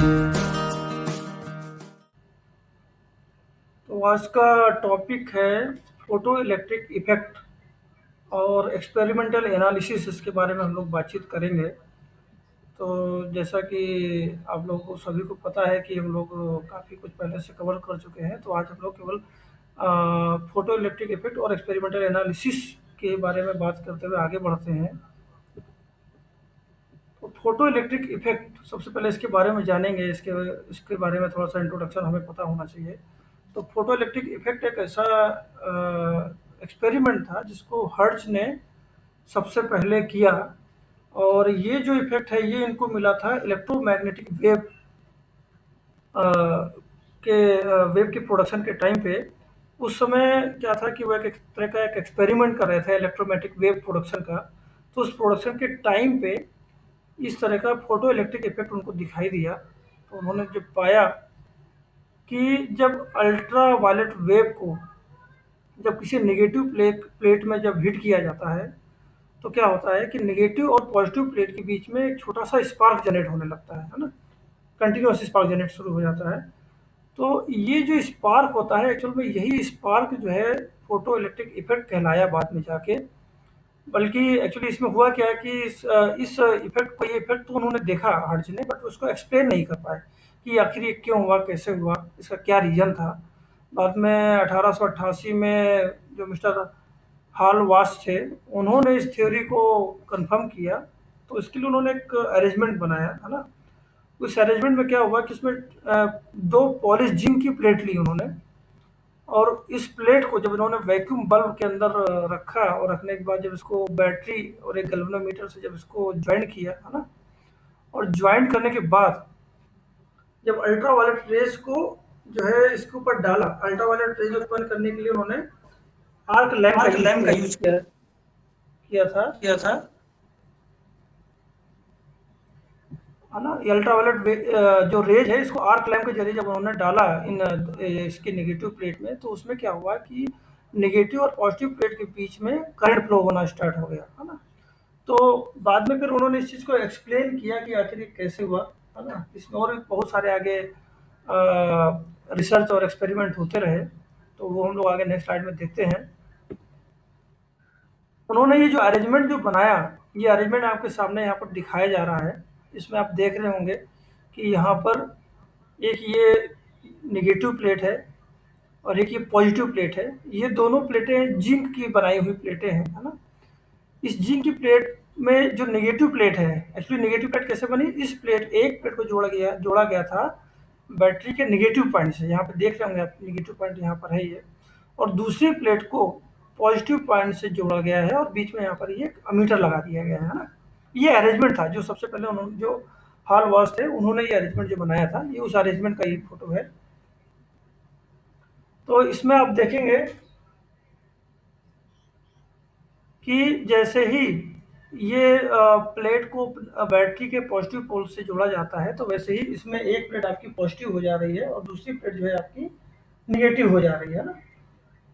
तो आज का टॉपिक है फोटो इलेक्ट्रिक इफेक्ट और एक्सपेरिमेंटल एनालिसिस। इसके बारे में हम लोग बातचीत करेंगे। तो जैसा कि आप लोगों को सभी को पता है कि हम लोग काफ़ी कुछ पहले से कवर कर चुके हैं, तो आज हम लोग केवल फोटो इलेक्ट्रिक इफेक्ट और एक्सपेरिमेंटल एनालिसिस के बारे में बात करते हुए आगे बढ़ते हैं। तो फोटो इलेक्ट्रिक इफेक्ट सबसे पहले इसके बारे में जानेंगे। इसके इसके बारे में थोड़ा सा इंट्रोडक्शन हमें पता होना चाहिए। तो फोटो इलेक्ट्रिक इफेक्ट एक ऐसा एक्सपेरिमेंट था जिसको हर्ट्ज ने सबसे पहले किया। और ये जो इफेक्ट है ये इनको मिला था इलेक्ट्रोमैग्नेटिक वेव के वेव के प्रोडक्शन के टाइम पे। उस समय क्या था कि वो एक तरह का एक एक्सपेरिमेंट कर रहे थे इलेक्ट्रोमैग्नेटिक वेव प्रोडक्शन का। तो उस प्रोडक्शन के टाइम पे इस तरह का फोटो इलेक्ट्रिक इफेक्ट उनको दिखाई दिया। तो उन्होंने जो पाया कि जब अल्ट्रा वायलेट वेव को जब किसी नेगेटिव प्लेट में जब हिट किया जाता है, तो क्या होता है कि नेगेटिव और पॉजिटिव प्लेट के बीच में एक छोटा सा स्पार्क जनरेट होने लगता है ना। कंटिन्यूस स्पार्क जनरेट शुरू हो जाता है। तो ये जो स्पार्क होता है, एक्चुअल में यही स्पार्क जो है फोटो इलेक्ट्रिक इफेक्ट कहलाया बाद में जाके। बल्कि एक्चुअली इसमें हुआ क्या है कि इस इफेक्ट को, ये इफेक्ट तो उन्होंने देखा हर्ट्ज ने, बट उसको एक्सप्लेन नहीं कर पाए कि आखिर ये क्यों हुआ, कैसे हुआ, इसका क्या रीज़न था। बाद में 1888 में जो मिस्टर हॉल वाच थे, उन्होंने इस थ्योरी को कंफर्म किया। तो इसके लिए उन्होंने एक अरेंजमेंट बनाया है ना। उस अरेंजमेंट में क्या हुआ कि उसमें दो पॉलिश जिंक की प्लेट ली उन्होंने। और इस प्लेट को जब इन्होंने वैक्यूम बल्ब के अंदर रखा, और रखने के बाद जब इसको बैटरी और एक गैल्वेनोमीटर से जब इसको ज्वाइन किया है ना, और ज्वाइन करने के बाद जब अल्ट्रा वायलेट रेज को जो है इसके ऊपर डाला, अल्ट्रा वायलेट रेज उत्पन्न करने के लिए उन्होंने आर्क लैम्प का आर्क यूज लैम्प का यूज किया था। किया था। है ना, ये अल्ट्रावायलेट जो रेज है इसको आर्क लैम्प के जरिए जब उन्होंने डाला इन इसके नेगेटिव प्लेट में, तो उसमें क्या हुआ कि नेगेटिव और पॉजिटिव प्लेट के बीच में करंट फ्लो होना स्टार्ट हो गया है ना। तो बाद में फिर उन्होंने इस चीज़ को एक्सप्लेन किया कि आखिर ये कैसे हुआ है ना। इसमें और भी बहुत सारे आगे रिसर्च और एक्सपेरिमेंट होते रहे, तो वो हम लोग आगे नेक्स्ट स्लाइड में देखते हैं। उन्होंने ये जो अरेंजमेंट जो बनाया, ये अरेंजमेंट आपके सामने यहाँ पर दिखाया जा रहा है। इसमें आप देख रहे होंगे कि यहाँ पर एक ये नेगेटिव प्लेट है और एक ये पॉजिटिव प्लेट है। ये दोनों प्लेटें जिंक की बनाई हुई प्लेटें हैं, है ना। इस जिंक की प्लेट में जो नेगेटिव प्लेट है, एक्चुअली नेगेटिव प्लेट कैसे बनी, इस प्लेट एक प्लेट को जोड़ा गया था बैटरी के नेगेटिव पॉइंट से। यहाँ पे देख रहे होंगे आप, नेगेटिव पॉइंट यहाँ पर है ये। और दूसरी प्लेट को पॉजिटिव पॉइंट से जोड़ा गया है, और बीच में यहाँ पर ये अमीटर लगा दिया गया है ना। ये अरेंजमेंट था जो सबसे पहले उन्होंने, जो हॉल वॉच थे, उन्होंने ये अरेंजमेंट जो बनाया था, ये उस अरेंजमेंट का ये फोटो है। तो इसमें आप देखेंगे कि जैसे ही ये प्लेट को बैटरी के पॉजिटिव पोल से जोड़ा जाता है, तो वैसे ही इसमें एक प्लेट आपकी पॉजिटिव हो जा रही है और दूसरी प्लेट जो है आपकी निगेटिव हो जा रही है ना।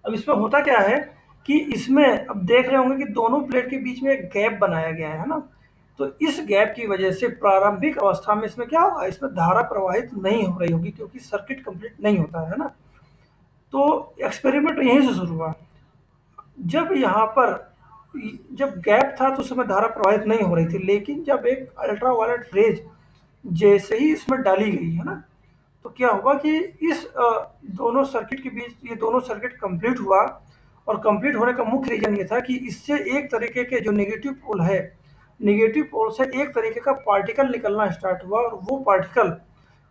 अब इसमें होता क्या है कि इसमें अब देख रहे होंगे कि दोनों प्लेट के बीच में एक गैप बनाया गया है ना। तो इस गैप की वजह से प्रारंभिक अवस्था में इसमें क्या होगा, इसमें धारा प्रवाहित नहीं हो रही होगी, क्योंकि सर्किट कंप्लीट नहीं होता है ना। तो एक्सपेरिमेंट यहीं से शुरू हुआ। जब यहाँ पर जब गैप था तो उस समय धारा प्रवाहित नहीं हो रही थी, लेकिन जब एक अल्ट्रा वायलेट रेज जैसे ही इसमें डाली गई है ना, तो क्या हुआ कि इस दोनों सर्किट के बीच, ये दोनों सर्किट कंप्लीट हुआ। और कंप्लीट होने का मुख्य रीजन ये था कि इससे एक तरीके के जो नेगेटिव पोल है, नेगेटिव पोल से एक तरीके का पार्टिकल निकलना स्टार्ट हुआ, और वो पार्टिकल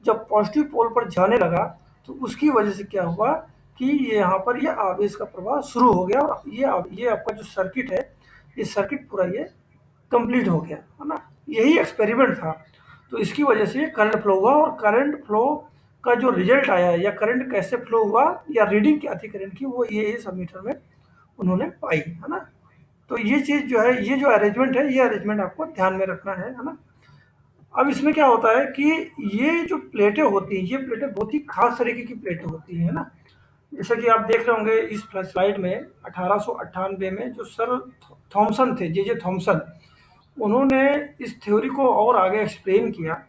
जब पॉजिटिव पोल पर जाने लगा, तो उसकी वजह से क्या हुआ कि ये यहाँ पर ये आवेश का प्रवाह शुरू हो गया, और ये आपका जो सर्किट है, ये सर्किट पूरा ये कंप्लीट हो गया है ना। यही एक्सपेरिमेंट था। तो इसकी वजह से करंट फ्लो हुआ, और करंट फ्लो का जो रिजल्ट आया, या करंट कैसे फ्लो हुआ, या रीडिंग क्या थी करंट की, वो ये इस मीटर में उन्होंने पाई है ना। तो ये चीज़ जो है, ये जो अरेंजमेंट है, ये अरेंजमेंट आपको ध्यान में रखना है ना। अब इसमें क्या होता है कि ये जो प्लेटें होती हैं, ये प्लेटें बहुत ही खास तरीके की प्लेटें होती हैं ना। जैसा कि आप देख रहे होंगे इस स्लाइड में, 1898 में जो सर थॉमसन थे, जे जे थॉमसन, उन्होंने इस थ्योरी को और आगे एक्सप्लेन किया।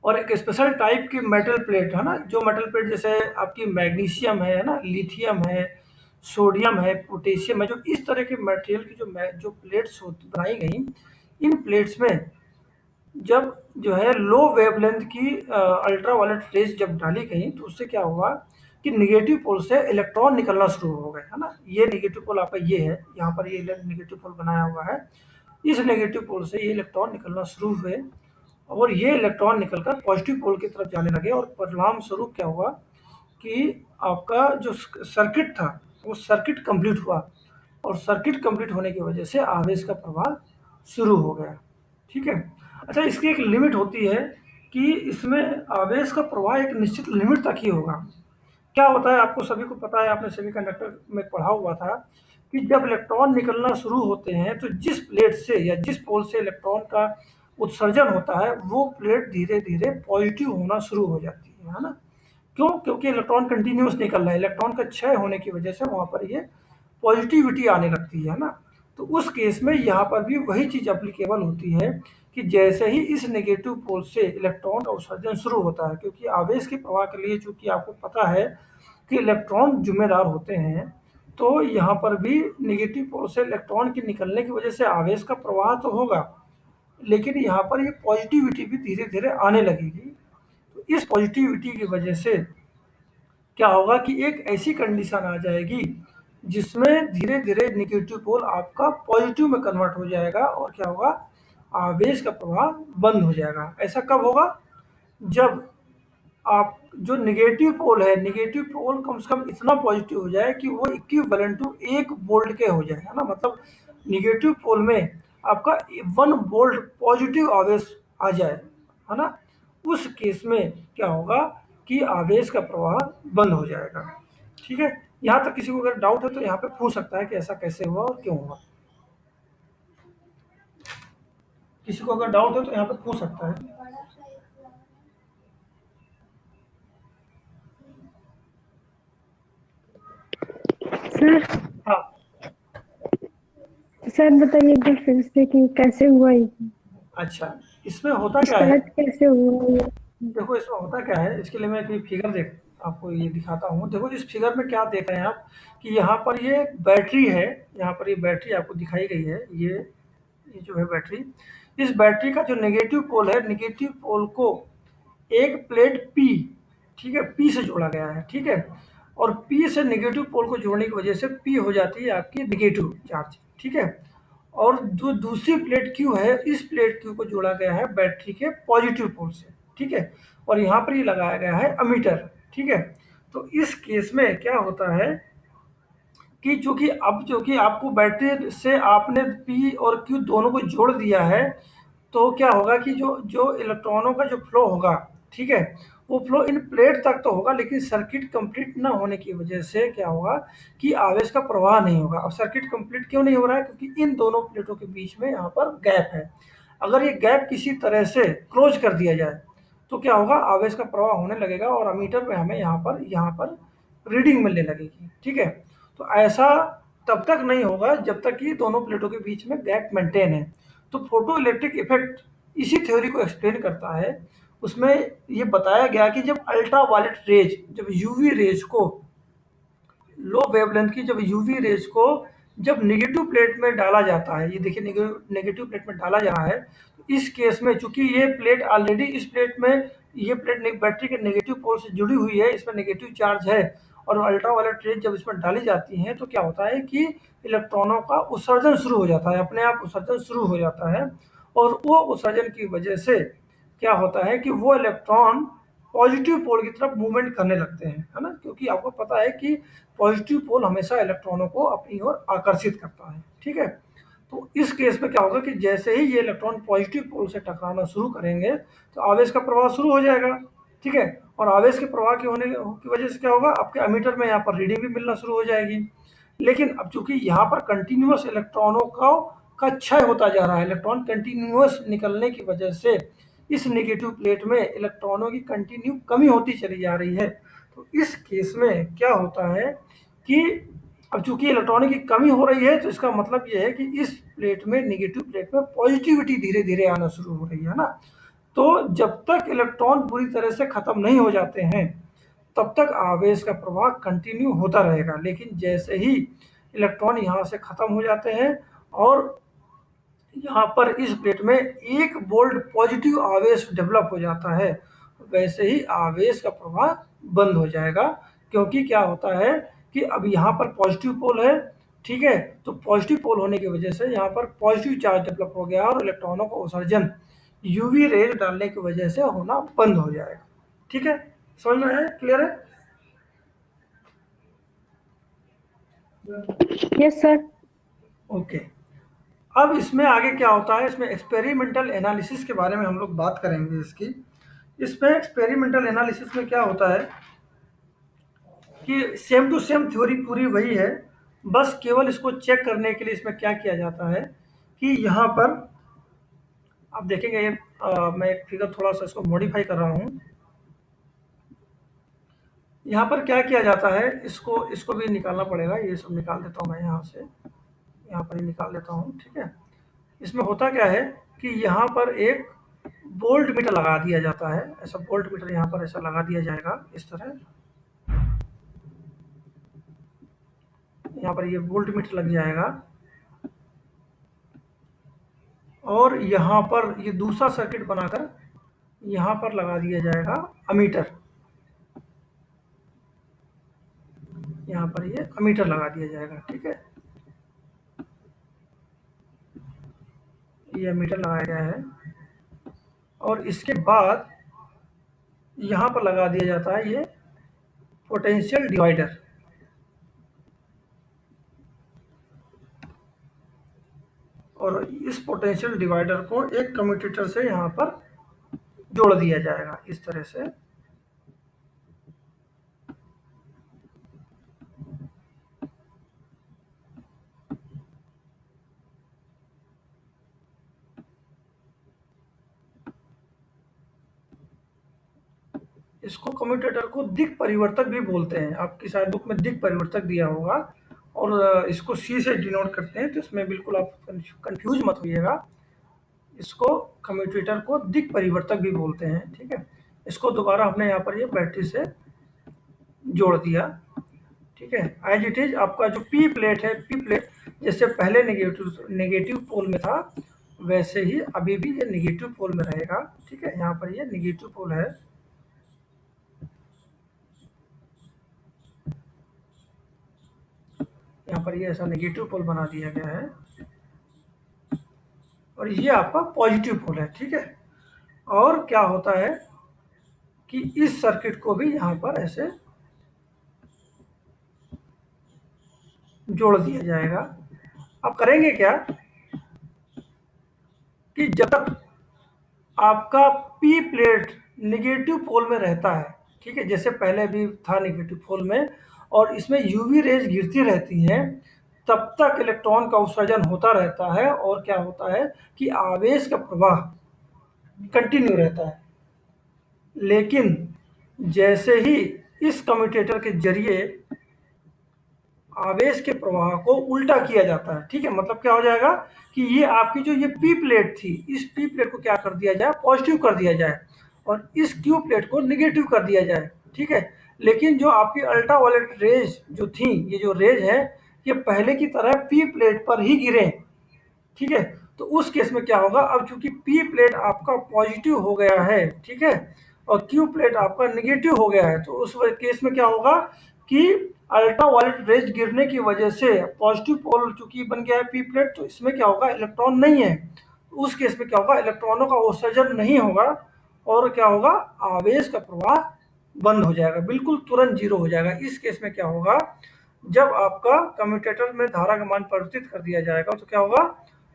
और एक स्पेशल टाइप की मेटल प्लेट है ना, जो मेटल प्लेट जैसे आपकी मैग्नीशियम है ना, लिथियम है, सोडियम है, पोटेशियम है, जो इस तरह के मटेरियल की जो प्लेट्स बनाई गई, इन प्लेट्स में जब जो है लो वेवलेंथ की अल्ट्रा वायलेट रेज जब डाली गई, तो उससे क्या हुआ कि निगेटिव पोल से इलेक्ट्रॉन निकलना शुरू हो गए, है ना। ये निगेटिव पोल आपका ये है, यहाँ पर ये निगेटिव पोल बनाया हुआ है। इस नेगेटिव पोल से ये इलेक्ट्रॉन निकलना शुरू हुए और ये इलेक्ट्रॉन निकलकर पॉजिटिव पोल की तरफ जाने लगे, और परिणाम स्वरूप क्या हुआ कि आपका जो सर्किट था वो सर्किट कंप्लीट हुआ, और सर्किट कंप्लीट होने की वजह से आवेश का प्रवाह शुरू हो गया। ठीक है। अच्छा, इसकी एक लिमिट होती है कि इसमें आवेश का प्रवाह एक निश्चित लिमिट तक ही होगा। क्या होता है आपको सभी को पता है, आपने सेमीकंडक्टर में पढ़ा हुआ था कि जब इलेक्ट्रॉन निकलना शुरू होते हैं तो जिस प्लेट से या जिस पोल से इलेक्ट्रॉन का उत्सर्जन होता है वो प्लेट धीरे धीरे पॉजिटिव होना शुरू हो जाती है ना। क्यों? क्योंकि इलेक्ट्रॉन कंटिन्यूस निकल रहा है, इलेक्ट्रॉन का क्षय होने की वजह से वहां पर ये पॉजिटिविटी आने लगती है ना। तो उस केस में यहाँ पर भी वही चीज अप्लीकेबल होती है कि जैसे ही इस नेगेटिव पोल से इलेक्ट्रॉन का उत्सर्जन शुरू होता है, क्योंकि आवेश के प्रवाह के लिए चूंकि आपको पता है कि इलेक्ट्रॉन जिम्मेदार होते हैं, तो यहाँ पर भी नेगेटिव पोल से इलेक्ट्रॉन के निकलने की वजह से आवेश का प्रवाह तो होगा, लेकिन यहाँ पर ये पॉजिटिविटी भी धीरे धीरे आने लगेगी। तो इस पॉजिटिविटी की वजह से क्या होगा कि एक ऐसी कंडीशन आ जाएगी जिसमें धीरे धीरे नेगेटिव पोल आपका पॉजिटिव में कन्वर्ट हो जाएगा, और क्या होगा, आवेश का प्रवाह बंद हो जाएगा। ऐसा कब होगा? जब आप जो नेगेटिव पोल है, नेगेटिव पोल कम से कम इतना पॉजिटिव हो जाए कि वो इक्विवेलेंट टू 1 वोल्ट के हो जाए, है ना। मतलब नेगेटिव पोल में आपका 1 वोल्ट पॉजिटिव आवेश आ जाए, है ना। उस केस में क्या होगा कि आवेश का प्रवाह बंद हो जाएगा। ठीक है। यहाँ तक किसी को अगर डाउट है तो यहाँ पे पूछ सकता है कि ऐसा कैसे हुआ और क्यों हुआ। किसी को अगर डाउट है तो यहाँ पे पूछ सकता है। सर हाँ। सर बताइए एक बार फिर से कि कैसे हुआ ये? अच्छा, इसमें होता क्या है, स्टार्ट कैसे हुआ ये? देखो इसमें होता क्या है, इसके लिए मैं एक फिगर देख आपको ये दिखाता हूँ। देखो इस फिगर में क्या देख रहे हैं आप कि यहाँ पर ये बैटरी है, यहाँ पर ये बैटरी आपको दिखाई गई है, ये जो है बैटरी। इस बैटरी का जो नेगेटिव पोल है, नेगेटिव पोल को एक प्लेट पी, ठीक है, पी से जोड़ा गया है, ठीक है। और पी से नेगेटिव पोल को जोड़ने की वजह से पी हो जाती है आपकी नेगेटिव चार्ज, ठीक है। और जो दूसरी प्लेट क्यू है, इस प्लेट क्यू को जोड़ा गया है बैटरी के पॉजिटिव पोल से, ठीक है। और यहाँ पर ये लगाया गया है अमीटर, ठीक है। तो इस केस में क्या होता है कि चूंकि आपको बैटरी से आपने पी और क्यू दोनों को जोड़ दिया है, तो क्या होगा कि जो जो इलेक्ट्रॉनों का जो फ्लो होगा, ठीक है, वो फ्लो इन प्लेट तक तो होगा, लेकिन सर्किट कंप्लीट ना होने की वजह से क्या होगा कि आवेश का प्रवाह नहीं होगा। और सर्किट कंप्लीट क्यों नहीं हो रहा है? क्योंकि इन दोनों प्लेटों के बीच में यहाँ पर गैप है। अगर ये गैप किसी तरह से क्लोज कर दिया जाए तो क्या होगा, आवेश का प्रवाह होने लगेगा और अमीटर में हमें यहाँ पर रीडिंग मिलने लगेगी, ठीक है। तो ऐसा तब तक नहीं होगा जब तक कि दोनों प्लेटों के बीच में गैप मेंटेन है। तो फोटो इलेक्ट्रिक इफेक्ट इसी थ्योरी को एक्सप्लेन करता है। उसमें ये बताया गया कि जब अल्ट्रा वायलेट रेज, जब यूवी रेज को, लो वेवलेंथ की जब यूवी रेज को जब नेगेटिव प्लेट में डाला जाता है, ये देखिए नेगेटिव प्लेट में डाला जा रहा है, तो इस केस में चूंकि ये प्लेट ऑलरेडी इस प्लेट में, ये प्लेट बैटरी के नेगेटिव पोल से जुड़ी हुई है, इसमें नेगेटिव चार्ज है, और अल्ट्रा वायलेट रेज जब इसमें डाली जाती है तो क्या होता है कि इलेक्ट्रॉनों का उत्सर्जन शुरू हो जाता है, अपने आप उत्सर्जन शुरू हो जाता है। और वो उत्सर्जन की वजह से क्या होता है कि वो इलेक्ट्रॉन पॉजिटिव पोल की तरफ मूवमेंट करने लगते हैं, है ना। क्योंकि आपको पता है कि पॉजिटिव पोल हमेशा इलेक्ट्रॉनों को अपनी ओर आकर्षित करता है, ठीक है। तो इस केस में क्या होगा कि जैसे ही ये इलेक्ट्रॉन पॉजिटिव पोल से टकराना शुरू करेंगे तो आवेश का प्रवाह शुरू हो जाएगा, ठीक है। और आवेश के प्रवाह के होने की वजह से क्या होगा, आपके अमीटर में यहाँ पर रीडिंग भी मिलना शुरू हो जाएगी। लेकिन अब चूंकि यहाँ पर कंटिन्यूअस इलेक्ट्रॉनों का क्षय होता जा रहा है, इलेक्ट्रॉन कंटिन्यूअस निकलने की वजह से इस नेगेटिव प्लेट में इलेक्ट्रॉनों की कंटिन्यू कमी होती चली जा रही है। तो इस केस में क्या होता है कि अब चूंकि इलेक्ट्रॉनों की कमी हो रही है, तो इसका मतलब ये है कि इस प्लेट में, नेगेटिव प्लेट में पॉजिटिविटी धीरे धीरे आना शुरू हो रही है ना। तो जब तक इलेक्ट्रॉन पूरी तरह से खत्म नहीं हो जाते हैं तब तक आवेश का प्रवाह कंटिन्यू होता रहेगा, लेकिन जैसे ही इलेक्ट्रॉन यहाँ से खत्म हो जाते हैं और यहाँ पर इस प्लेट में 1 वोल्ट पॉजिटिव आवेश डेवलप हो जाता है, वैसे ही आवेश का प्रवाह बंद हो जाएगा। क्योंकि क्या होता है कि अब यहाँ पर पॉजिटिव पोल है, ठीक है, तो पॉजिटिव पोल होने की वजह से यहाँ पर पॉजिटिव चार्ज डेवलप हो गया और इलेक्ट्रॉनों का उत्सर्जन यूवी रेज डालने की वजह से होना बंद हो जाएगा। ठीक है, समझ में है? क्लियर है? Yes sir. ओके। अब इसमें आगे क्या होता है, इसमें एक्सपेरिमेंटल एनालिसिस के बारे में हम लोग बात करेंगे इसकी। इसमें एक्सपेरिमेंटल एनालिसिस में क्या होता है कि सेम टू सेम थ्योरी पूरी वही है, बस केवल इसको चेक करने के लिए इसमें क्या किया जाता है कि यहाँ पर आप देखेंगे मैं एक फिगर थोड़ा सा इसको मॉडिफाई कर रहा हूँ। यहाँ पर क्या किया जाता है, इसको इसको भी निकालना पड़ेगा, ये सब निकाल देता हूँ मैं यहाँ से, यहाँ पर ही निकाल देता हूँ। ठीक है, इसमें होता क्या है कि यहाँ पर एक वोल्ट मीटर लगा दिया जाता है, ऐसा वोल्ट मीटर यहाँ पर ऐसा लगा दिया जाएगा इस तरह, यहाँ पर ये वोल्ट मीटर लग जाएगा और यहाँ पर ये दूसरा सर्किट बनाकर यहाँ पर लगा दिया जाएगा अमीटर, यहाँ पर ये अमीटर लगा दिया जाएगा। ठीक है, ये अमीटर लगाया गया है और इसके बाद यहाँ पर लगा दिया जाता है ये पोटेंशियल डिवाइडर। और इस पोटेंशियल डिवाइडर को एक कम्यूटेटर से यहाँ पर जोड़ दिया जाएगा इस तरह से। इसको कम्यूटेटर को दिक् परिवर्तक भी बोलते हैं, आपकी शायद बुक में दिक् परिवर्तक दिया होगा और इसको सी से डिनोट करते हैं, तो इसमें बिल्कुल आप कंफ्यूज मत होइएगा। इसको कम्यूटेटर को दिक् परिवर्तक भी बोलते हैं। ठीक है, इसको दोबारा हमने यहाँ पर ये बैटरी से जोड़ दिया। ठीक है, एज इट इज आपका जो पी प्लेट है, पी प्लेट जैसे पहले नेगेटिव पोल में था वैसे ही अभी भी ये नेगेटिव पोल में रहेगा। ठीक है, यहाँ पर ये नेगेटिव पोल है, यहाँ पर ये ऐसा नेगेटिव पोल बना दिया गया है और ये आपका पॉजिटिव पोल है। ठीक है, और क्या होता है कि इस सर्किट को भी यहाँ पर ऐसे जोड़ दिया जाएगा। अब करेंगे क्या कि जब तक आपका पी प्लेट नेगेटिव पोल में रहता है, ठीक है, जैसे पहले भी था नेगेटिव पोल में, और इसमें यूवी रेज गिरती रहती हैं, तब तक इलेक्ट्रॉन का उत्सर्जन होता रहता है और क्या होता है कि आवेश का प्रवाह कंटिन्यू रहता है। लेकिन जैसे ही इस कम्यूटेटर के जरिए आवेश के प्रवाह को उल्टा किया जाता है, ठीक है, मतलब क्या हो जाएगा कि ये आपकी जो ये पी प्लेट थी, इस पी प्लेट को क्या कर दिया जाए, पॉजिटिव कर दिया जाए और इस क्यू प्लेट को निगेटिव कर दिया जाए। ठीक है, लेकिन जो आपकी अल्ट्रा वायलेट रेज जो थी, ये जो रेज है, ये पहले की तरह पी प्लेट पर ही गिरे। ठीक है, तो उस केस में क्या होगा, अब चूंकि पी प्लेट आपका पॉजिटिव हो गया है, ठीक है, और क्यू प्लेट आपका निगेटिव हो गया है, तो उस केस में क्या होगा कि अल्ट्रा वायलेट रेज गिरने की वजह से पॉजिटिव पोल चूंकि बन गया है पी प्लेट, तो इसमें क्या होगा, इलेक्ट्रॉन नहीं है, तो उस केस में क्या होगा, इलेक्ट्रॉनों का उत्सर्जन नहीं होगा और क्या होगा, आवेश का प्रवाह बंद हो जाएगा, बिल्कुल तुरंत जीरो हो जाएगा। इस केस में क्या होगा, जब आपका कम्यूटेटर में धारा का मान परिवर्तित कर दिया जाएगा तो क्या होगा,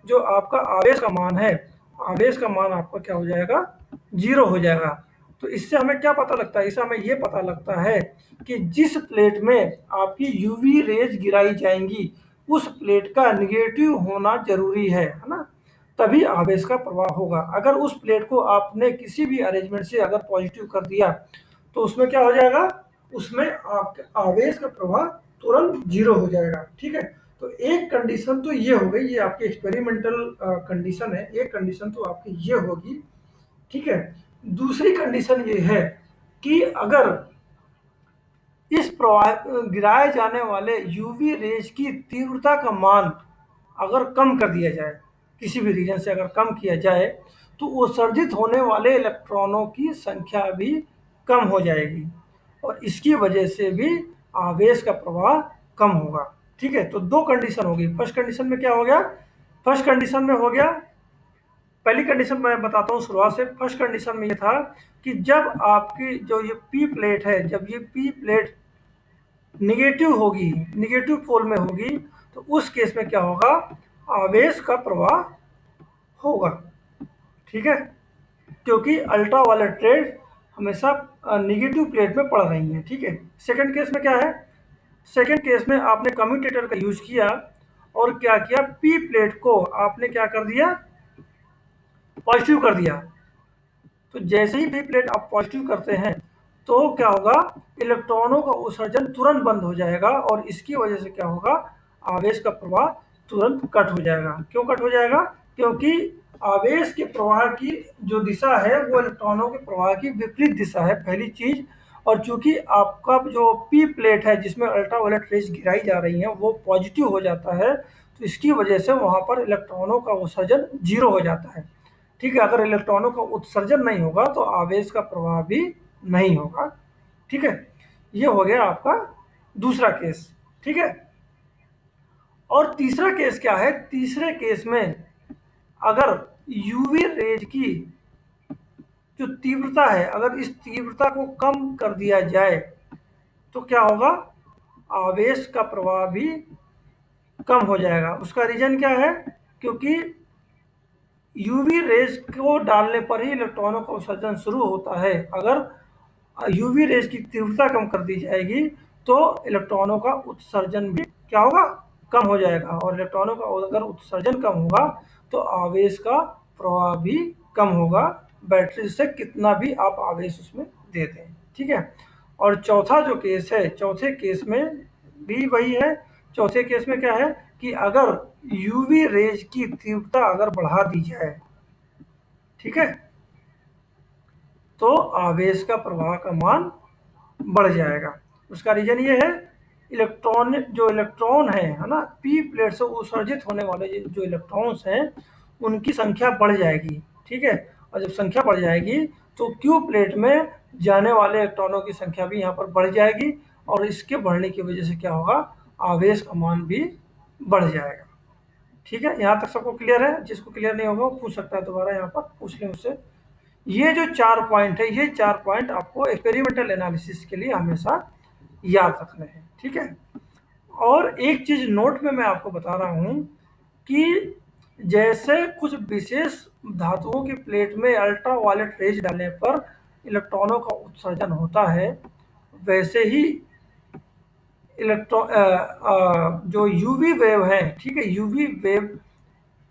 जो आपका आवेश का मान है, आवेश का मान आपका क्या हो जाएगा, जीरो हो जाएगा। तो इससे हमें क्या पता लगता है, इससे हमें ये पता लगता है कि जिस प्लेट में आपकी यूवी रेज गिराई जाएंगी उस प्लेट का निगेटिव होना जरूरी है ना, तभी आवेश का प्रवाह होगा। अगर उस प्लेट को आपने किसी भी अरेंजमेंट से अगर पॉजिटिव कर दिया तो उसमें क्या हो जाएगा, उसमें आपका आवेश का प्रवाह तुरंत जीरो हो जाएगा। ठीक है, तो एक कंडीशन तो ये हो गई, ये आपकी एक्सपेरिमेंटल कंडीशन है, एक कंडीशन तो आपकी ये होगी ठीक है। दूसरी कंडीशन ये है कि अगर इस गिराए जाने वाले यूवी रेज की तीव्रता का मान अगर कम कर दिया जाए, किसी भी रीजन से अगर कम किया जाए, तो उत्सर्जित होने वाले इलेक्ट्रॉनों की संख्या भी कम हो जाएगी और इसकी वजह से भी आवेश का प्रवाह कम होगा। ठीक है, तो दो कंडीशन होगी। फर्स्ट कंडीशन में क्या हो गया? फर्स्ट कंडीशन में हो गया, पहली कंडीशन मैं बताता हूँ शुरुआत से। फर्स्ट कंडीशन में ये था कि जब आपकी जो ये पी प्लेट है, जब ये पी प्लेट निगेटिव होगी, निगेटिव पोल में होगी, तो उस केस में क्या होगा? आवेश का प्रवाह होगा। ठीक है, क्योंकि अल्ट्रा वायलेट रेज हमेशा निगेटिव प्लेट में पड़ रही हैं। ठीक है। सेकंड केस में क्या है? सेकंड केस में आपने कम्यूटेटर का यूज किया और क्या किया? पी प्लेट को आपने क्या कर दिया? पॉजिटिव कर दिया। तो जैसे ही पी प्लेट आप पॉजिटिव करते हैं तो क्या होगा? इलेक्ट्रॉनों का उत्सर्जन तुरंत बंद हो जाएगा और इसकी वजह से क्या होगा? आवेश का प्रवाह तुरंत कट हो जाएगा। क्यों कट हो जाएगा? क्योंकि आवेश के प्रवाह की जो दिशा है वो इलेक्ट्रॉनों के प्रवाह की विपरीत दिशा है, पहली चीज। और चूंकि आपका जो पी प्लेट है जिसमें अल्ट्रावायलेट रेज गिराई जा रही है वो पॉजिटिव हो जाता है, तो इसकी वजह से वहां पर इलेक्ट्रॉनों का उत्सर्जन जीरो हो जाता है। ठीक है, अगर इलेक्ट्रॉनों का उत्सर्जन नहीं होगा तो आवेश का प्रवाह भी नहीं होगा। ठीक है, ये हो गया आपका दूसरा केस। ठीक है, और तीसरा केस क्या है? तीसरे केस में अगर यूवी रेज की जो तीव्रता है, अगर इस तीव्रता को कम कर दिया जाए तो क्या होगा? आवेश का प्रवाह भी कम हो जाएगा। उसका रीजन क्या है? क्योंकि यूवी रेज को डालने पर ही इलेक्ट्रॉनों का उत्सर्जन शुरू होता है। अगर यूवी रेज की तीव्रता कम कर दी जाएगी तो इलेक्ट्रॉनों का उत्सर्जन भी क्या होगा? कम हो जाएगा और इलेक्ट्रॉनों का अगर उत्सर्जन कम होगा तो आवेश का प्रवाह भी कम होगा, बैटरी से कितना भी आप आवेश उसमें दे दें। ठीक है, और चौथा जो केस है, चौथे केस में भी वही है। चौथे केस में क्या है कि अगर यूवी रेज की तीव्रता अगर बढ़ा दी जाए, ठीक है, तो आवेश का प्रवाह का मान बढ़ जाएगा। उसका रीजन ये है, इलेक्ट्रॉन है ना, पी प्लेट से उत्सर्जित होने वाले जो इलेक्ट्रॉन्स हैं उनकी संख्या बढ़ जाएगी। ठीक है, और जब संख्या बढ़ जाएगी तो क्यू प्लेट में जाने वाले इलेक्ट्रॉनों की संख्या भी यहाँ पर बढ़ जाएगी और इसके बढ़ने की वजह से क्या होगा? आवेश का मान भी बढ़ जाएगा। ठीक है, यहाँ तक सबको क्लियर है? जिसको क्लियर नहीं होगा वो पूछ सकता है, दोबारा यहाँ पर पूछ लें उससे। ये जो 4 पॉइंट है, ये 4 पॉइंट आपको एक्सपेरिमेंटल एनालिसिस के लिए हमेशा याद रखने हैं। ठीक है, और एक चीज नोट में मैं आपको बता रहा हूं कि जैसे कुछ विशेष धातुओं की प्लेट में अल्ट्रा वायलेट रेज डालने पर इलेक्ट्रॉनों का उत्सर्जन होता है, वैसे ही जो यूवी वेव है, ठीक है, यूवी वेव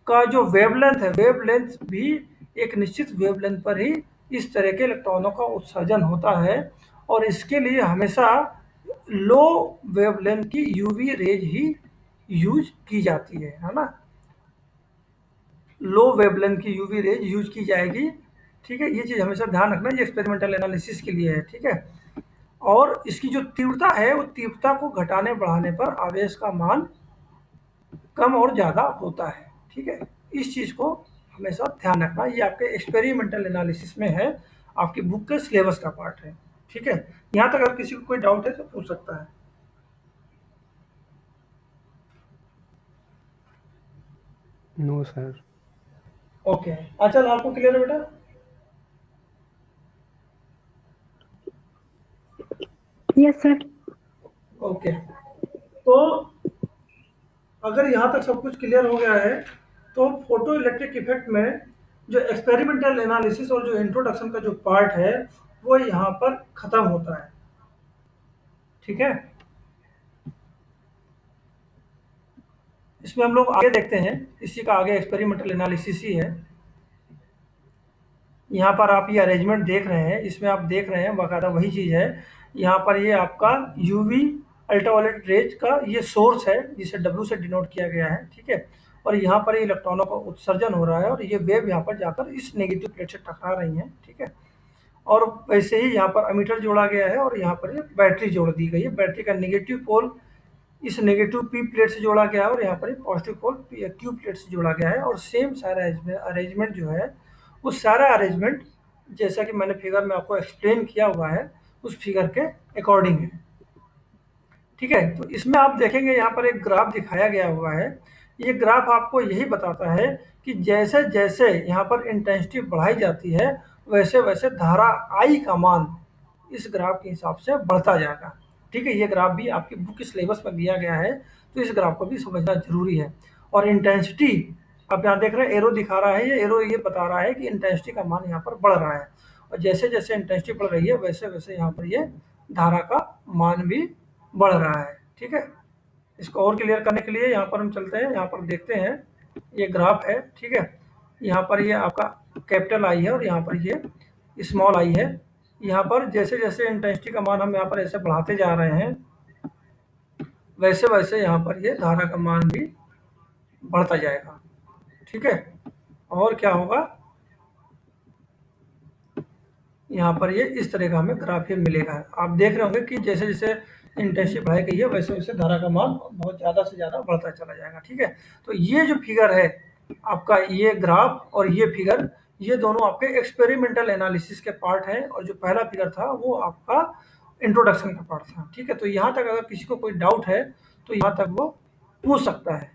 का जो वेवलेंथ है, वेवलेंथ भी एक निश्चित वेवलेंथ पर ही इस तरह के इलेक्ट्रॉनों का उत्सर्जन होता है और इसके लिए हमेशा लो वेवलेंथ की यूवी रेज ही यूज की जाती है ना। लो वेवलेंथ की यूवी रेज यूज की जाएगी। ठीक है, ये चीज़ हमेशा ध्यान रखना, ये एक्सपेरिमेंटल एनालिसिस के लिए है। ठीक है, और इसकी जो तीव्रता है वो तीव्रता को घटाने बढ़ाने पर आवेश का मान कम और ज़्यादा होता है। ठीक है, इस चीज़ को हमेशा ध्यान रखना, ये आपके एक्सपेरिमेंटल एनालिसिस में है, आपकी बुक के सिलेबस का पार्ट है। ठीक है, यहाँ तक अगर किसी को कोई डाउट है तो पूछ सकता है। No sir. ओके, अच्छा, आपको क्लियर है बेटा? Yes sir. ओके, तो अगर यहाँ तक सब कुछ क्लियर हो गया है तो फोटो इलेक्ट्रिक इफेक्ट में जो एक्सपेरिमेंटल एनालिसिस और जो इंट्रोडक्शन का जो पार्ट है वो यहाँ पर खत्म होता है। ठीक है, इसमें हम लोग आगे देखते हैं, इसी का आगे एक्सपेरिमेंटल एनालिसिस ही है। यहाँ पर आप ये अरेंजमेंट देख रहे हैं, इसमें आप देख रहे हैं बाकायदा वही चीज़ है। यहाँ पर ये आपका यूवी अल्ट्रावायलेट रेज का ये सोर्स है जिसे डब्ल्यू से डिनोट किया गया है। ठीक है, और यहाँ पर इलेक्ट्रॉनों का उत्सर्जन हो रहा है और ये वेव यहाँ पर जाकर इस नेगेटिव प्लेट से टकरा रही हैं, ठीक है। और वैसे ही यहाँ पर एमिटर जोड़ा गया है और यहाँ पर ये बैटरी जोड़ दी गई है। बैटरी का नेगेटिव पोल इस नेगेटिव पी प्लेट से जोड़ा गया है और यहाँ पर पॉजिटिव पोल क्यू प्लेट से जोड़ा गया है और सेम सारा अरेंजमेंट जो है, वो सारा अरेंजमेंट जैसा कि मैंने फिगर में आपको एक्सप्लेन किया हुआ है, उस फिगर के अकॉर्डिंग है, ठीक है। तो इसमें आप देखेंगे यहाँ पर एक ग्राफ दिखाया गया हुआ है। ये ग्राफ आपको यही बताता है कि जैसे जैसे यहाँ पर इंटेंसिटी बढ़ाई जाती है, वैसे वैसे धारा आई का मान इस ग्राफ के हिसाब से बढ़ता जाएगा, ठीक है। ये ग्राफ भी आपकी बुक के सिलेबस में दिया गया है, तो इस ग्राफ को भी समझना जरूरी है। और इंटेंसिटी आप यहाँ देख रहे हैं, एरो दिखा रहा है, ये एरो ये बता रहा है कि इंटेंसिटी का मान यहाँ पर बढ़ रहा है, और जैसे जैसे इंटेंसिटी बढ़ रही है वैसे वैसे यहाँ पर ये धारा का मान भी बढ़ रहा है, ठीक है। इसको और क्लियर करने के लिए यहाँ पर हम चलते हैं, यहाँ पर देखते हैं, ये ग्राफ है, ठीक है। यहाँ पर ये आपका कैपिटल आई है और यहाँ पर ये स्मॉल आई है। यहाँ पर जैसे जैसे इंटेंसिटी का मान हम यहाँ पर ऐसे बढ़ाते जा रहे हैं, वैसे वैसे यहाँ पर ये धारा का मान भी बढ़ता जाएगा, ठीक है। और क्या होगा, यहाँ पर ये इस तरह का हमें ग्राफ मिलेगा। आप देख रहे होंगे कि जैसे जैसे इंटेंसिटी बढ़ाई गई है वैसे वैसे धारा का मान बहुत ज़्यादा से ज़्यादा बढ़ता चला जाएगा, ठीक है। तो ये जो फिगर है आपका, ये ग्राफ और ये फिगर, ये दोनों आपके एक्सपेरिमेंटल एनालिसिस के पार्ट हैं, और जो पहला फिगर था वो आपका इंट्रोडक्शन का पार्ट था, ठीक है। तो यहाँ तक अगर किसी को कोई डाउट है तो यहाँ तक वो पूछ सकता है।